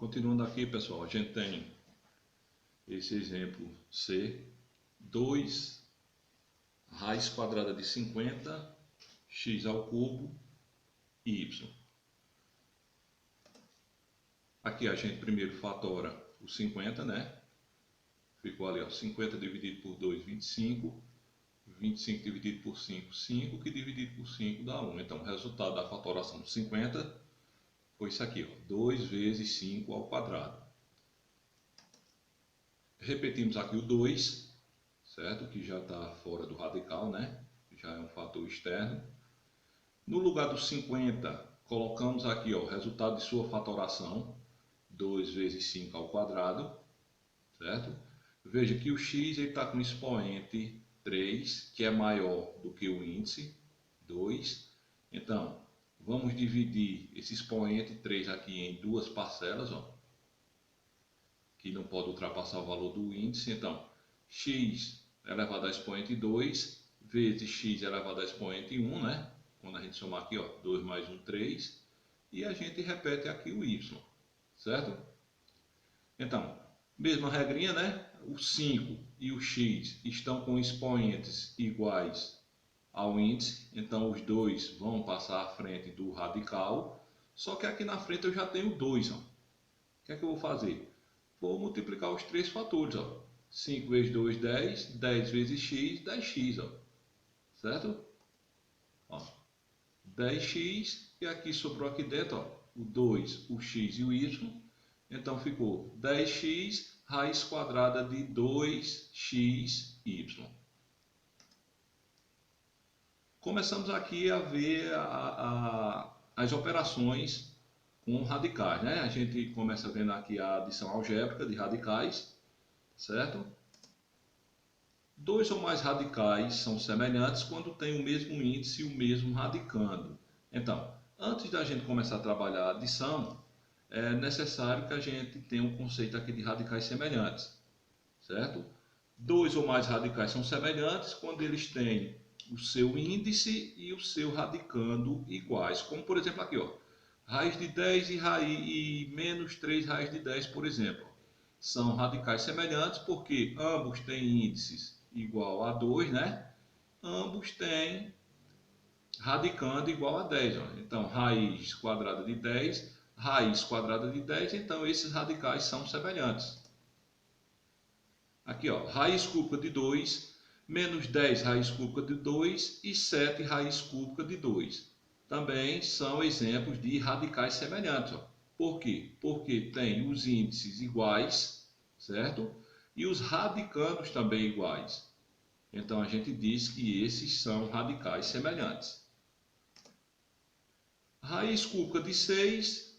Continuando aqui, pessoal, a gente tem esse exemplo C, 2 raiz quadrada de 50, x ao cubo e y. Aqui a gente primeiro fatora o 50, né? Ficou ali, ó, 50 dividido por 2, 25. 25 dividido por 5, 5, que dividido por 5 dá 1. Então, o resultado da fatoração de 50 foi isso aqui, ó, 2 vezes 5 ao quadrado. Repetimos aqui o 2, certo? Que já está fora do radical, né? Já é um fator externo. No lugar do 50, colocamos aqui, ó, o resultado de sua fatoração, 2 vezes 5 ao quadrado, certo? Veja que o x está com expoente 3, que é maior do que o índice 2. Então, vamos dividir esse expoente 3 aqui em duas parcelas, ó, que não pode ultrapassar o valor do índice. Então, x elevado a expoente 2 vezes x elevado a expoente 1, né? Quando a gente somar aqui, ó, 2 mais 1, 3. E a gente repete aqui o y, certo? Então, mesma regrinha, né? O 5 e o x estão com expoentes iguais ao índice, então os dois vão passar à frente do radical, só que aqui na frente eu já tenho 2. Ó. O que é que eu vou fazer? Vou multiplicar os três fatores. Ó. 5 vezes 2, 10, 10 vezes x, 10x, ó. Certo? Ó. 10x, e aqui sobrou aqui dentro, ó, o 2, o x e o y. Então ficou 10x raiz quadrada de 2xy. Começamos aqui a ver as operações com radicais, né? A gente começa vendo aqui a adição algébrica de radicais, certo? Dois ou mais radicais são semelhantes quando tem o mesmo índice e o mesmo radicando. Então, antes da gente começar a trabalhar a adição, é necessário que a gente tenha um conceito aqui de radicais semelhantes, certo? Dois ou mais radicais são semelhantes quando eles têm o seu índice e o seu radicando iguais, como por exemplo aqui, ó, raiz de 10 e menos 3 raiz de 10, por exemplo. São radicais semelhantes porque ambos têm índices igual a 2, né? Ambos têm radicando igual a 10. Ó. Então, raiz quadrada de 10, raiz quadrada de 10, então esses radicais são semelhantes. Aqui, ó, raiz cúbica de 2, menos 10 raiz cúbica de 2 e 7 raiz cúbica de 2. Também são exemplos de radicais semelhantes. Ó. Por quê? Porque tem os índices iguais, certo? E os radicandos também iguais. Então, a gente diz que esses são radicais semelhantes. Raiz cúbica de 6,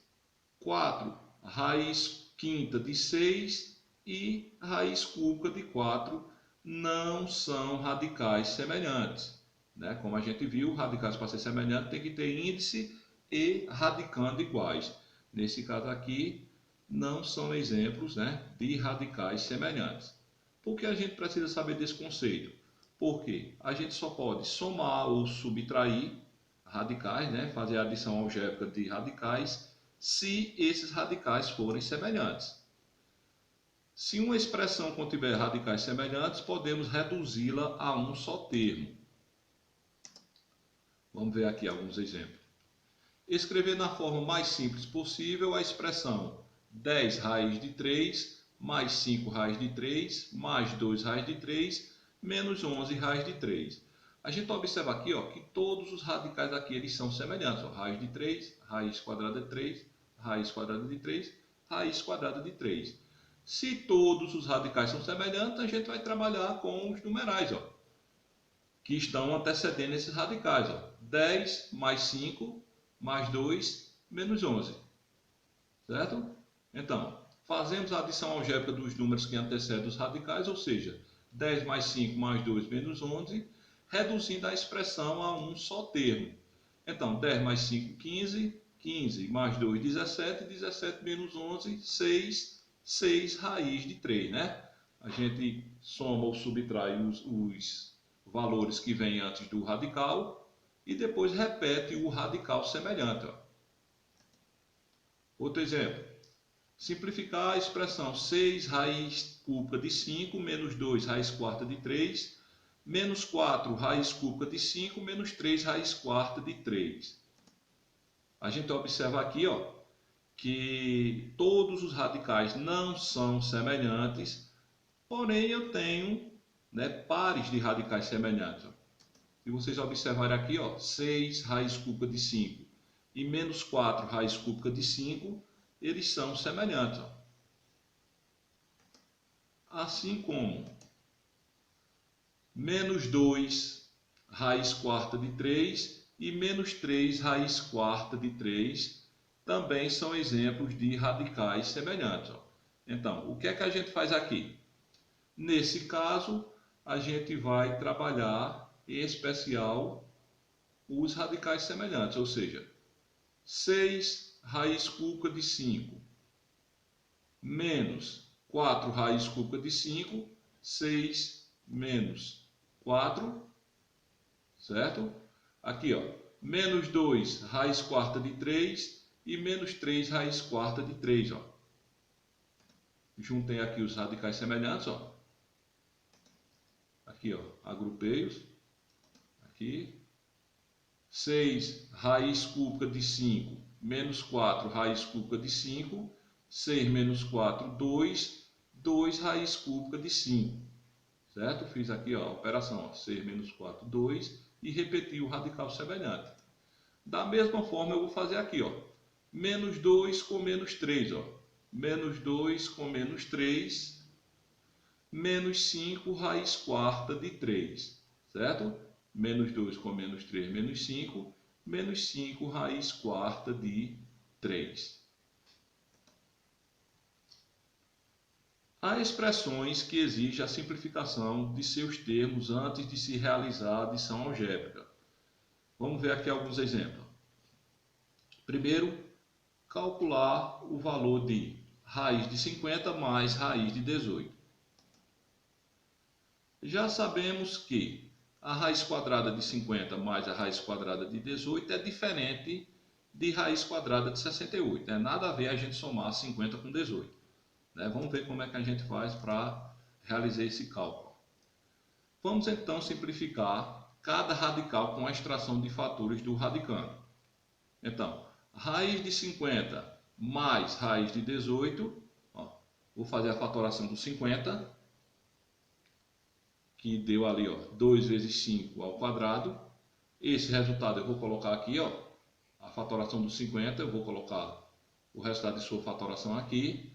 4 raiz quinta de 6 e raiz cúbica de 4 não são radicais semelhantes. Né? Como a gente viu, radicais para ser semelhante tem que ter índice e radicando iguais. Nesse caso aqui, não são exemplos, né, de radicais semelhantes. Por que a gente precisa saber desse conceito? Porque a gente só pode somar ou subtrair radicais, né, fazer a adição algébrica de radicais, se esses radicais forem semelhantes. Se uma expressão contiver radicais semelhantes, podemos reduzi-la a um só termo. Vamos ver aqui alguns exemplos. Escrever na forma mais simples possível a expressão 10 raiz de 3 mais 5 raiz de 3 mais 2 raiz de 3 menos 11 raiz de 3. A gente observa aqui, ó, que todos os radicais aqui eles são semelhantes. Ó, raiz de 3, raiz quadrada de 3, raiz quadrada de 3, raiz quadrada de 3. Se todos os radicais são semelhantes, a gente vai trabalhar com os numerais, ó, que estão antecedendo esses radicais. Ó. 10 mais 5 mais 2 menos 11. Certo? Então, fazemos a adição algébrica dos números que antecedem os radicais, ou seja, 10 mais 5 mais 2 menos 11, reduzindo a expressão a um só termo. Então, 10 mais 5, 15, 15 mais 2, 17, 17 menos 11, 6, 6 raiz de 3, né? A gente soma ou subtrai os valores que vêm antes do radical e depois repete o radical semelhante. Ó. Outro exemplo. simplificar a expressão 6 raiz cúbica de 5 menos 2 raiz quarta de 3 menos 4 raiz cúbica de 5 menos 3 raiz quarta de 3. A gente observa aqui, ó, que todos os radicais não são semelhantes, porém eu tenho, né, pares de radicais semelhantes. Se vocês observarem aqui, ó, 6 raiz cúbica de 5 e menos 4 raiz cúbica de 5, eles são semelhantes. Ó. Assim como menos 2 raiz quarta de 3 e menos 3 raiz quarta de 3 também são exemplos de radicais semelhantes. Ó. Então, o que é que a gente faz aqui? Nesse caso, a gente vai trabalhar em especial os radicais semelhantes, ou seja, 6 raiz cúbica de 5 menos 4 raiz cúbica de 5, 6 menos 4, certo? Aqui, ó, menos 2 raiz quarta de 3 e menos 3 raiz quarta de 3, ó. Juntei aqui os radicais semelhantes, ó. Aqui, ó, agrupei-os. Aqui. 6 raiz cúbica de 5 menos 4 raiz cúbica de 5. 6 menos 4, 2. 2 raiz cúbica de 5. Certo? Fiz aqui, ó, a operação, ó, 6 menos 4, 2. E repeti o radical semelhante. Da mesma forma, eu vou fazer aqui, ó. Menos 2 com menos 3, ó. Menos 2 com menos 3. Menos 5 raiz quarta de 3. Certo? Menos 2 com menos 3, menos 5. Menos 5 raiz quarta de 3. Há expressões que exigem a simplificação de seus termos antes de se realizar a adição algébrica. Vamos ver aqui alguns exemplos. Primeiro, calcular o valor de raiz de 50 mais raiz de 18. Já sabemos que a raiz quadrada de 50 mais a raiz quadrada de 18 é diferente de raiz quadrada de 68. Não é nada a ver a gente somar 50 com 18. Né? Vamos ver como é que a gente faz para realizar esse cálculo. Vamos então simplificar cada radical com a extração de fatores do radicando. Então, raiz de 50 mais raiz de 18, ó, vou fazer a fatoração do 50, que deu ali, ó, 2 vezes 5 ao quadrado. Esse resultado eu vou colocar aqui, ó, a fatoração do 50, eu vou colocar o resultado de sua fatoração aqui,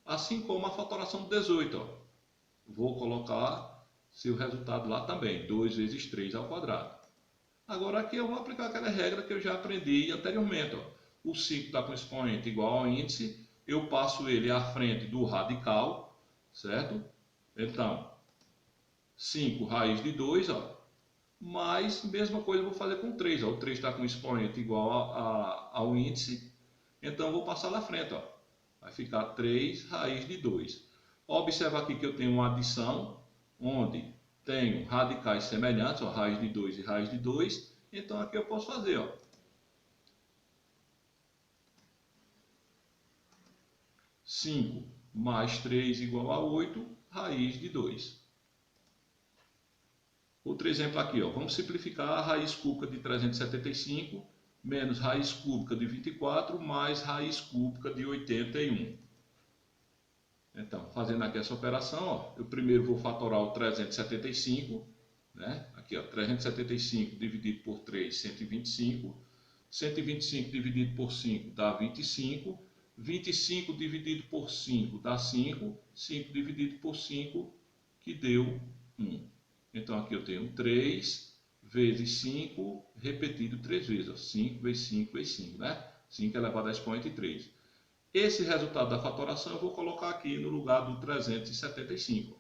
assim como a fatoração do 18, ó. Vou colocar seu resultado lá também, 2 vezes 3 ao quadrado. Agora aqui eu vou aplicar aquela regra que eu já aprendi anteriormente, ó. O 5 está com expoente igual ao índice, eu passo ele à frente do radical, certo? Então, 5 raiz de 2, ó, mais, mesma coisa eu vou fazer com 3, ó. O 3 está com expoente igual ao índice, então eu vou passar lá à frente, ó. Vai ficar 3 raiz de 2. Observa aqui que eu tenho uma adição, onde tenho radicais semelhantes, ó, raiz de 2 e raiz de 2, então aqui eu posso fazer, ó, 5 mais 3 igual a 8, raiz de 2. Outro exemplo aqui, ó, vamos simplificar a raiz cúbica de 375 menos raiz cúbica de 24 mais raiz cúbica de 81. Então, fazendo aqui essa operação, ó, eu primeiro vou fatorar o 375, né? Aqui, ó, 375 dividido por 3, 125. 125 dividido por 5 dá 25. 25 dividido por 5 dá 5. 5 dividido por 5, que deu 1. Então, aqui eu tenho 3 vezes 5, repetido 3 vezes. Ó, 5 vezes 5 vezes 5, né? 5 elevado a expoente 3. Esse resultado da fatoração eu vou colocar aqui no lugar do 375.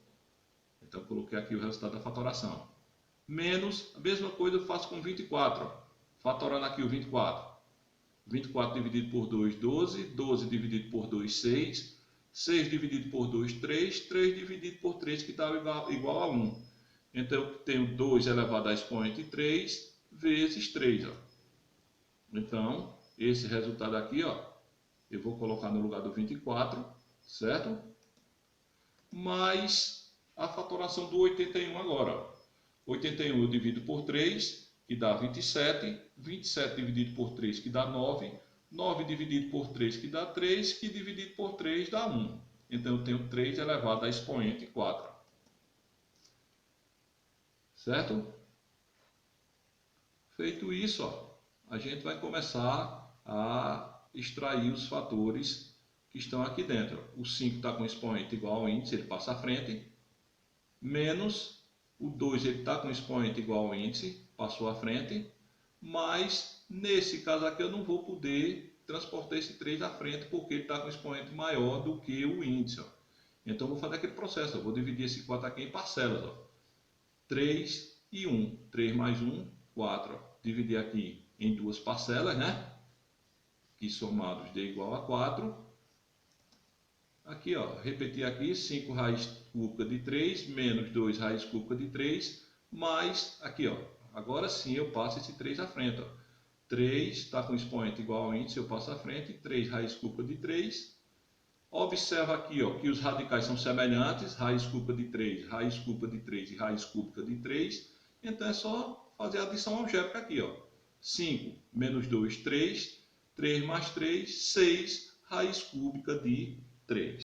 Então, eu coloquei aqui o resultado da fatoração. Menos, a mesma coisa eu faço com 24. Ó. Fatorando aqui o 24. 24 dividido por 2, 12. 12 dividido por 2, 6. 6 dividido por 2, 3. 3 dividido por 3, que dá igual a 1. Então, eu tenho 2 elevado a expoente 3 vezes 3. Ó. Então, esse resultado aqui, ó, eu vou colocar no lugar do 24, certo? Mais a fatoração do 81 agora. Ó. 81 eu divido por 3, que dá 27. 27 dividido por 3, que dá 9. 9 dividido por 3, que dá 3. Que dividido por 3 dá 1. Então eu tenho 3 elevado a expoente 4. Certo? Feito isso, ó, a gente vai começar a extrair os fatores que estão aqui dentro. O 5 está com expoente igual ao índice, ele passa à frente. Menos o 2, ele está com expoente igual ao índice, passou à frente. Mas, nesse caso aqui, eu não vou poder transportar esse 3 à frente, porque ele está com expoente maior do que o índice. Ó. Então, eu vou fazer aquele processo. Eu vou dividir esse 4 aqui em parcelas. Ó. 3 e 1. 3 mais 1, 4. Ó. Dividir aqui em duas parcelas, né? Que somados dê igual a 4. Aqui, ó, repetir aqui, 5 raiz cúbica de 3, menos 2 raiz cúbica de 3, mais, aqui, ó, agora sim eu passo esse 3 à frente, ó. 3 está com expoente igual ao índice, eu passo à frente, 3 raiz cúbica de 3. Observa aqui, ó, que os radicais são semelhantes, raiz cúbica de 3, raiz cúbica de 3 e raiz cúbica de 3. Então é só fazer a adição algébrica aqui, ó. 5 menos 2, 3, 3 mais 3, 6, raiz cúbica de 3.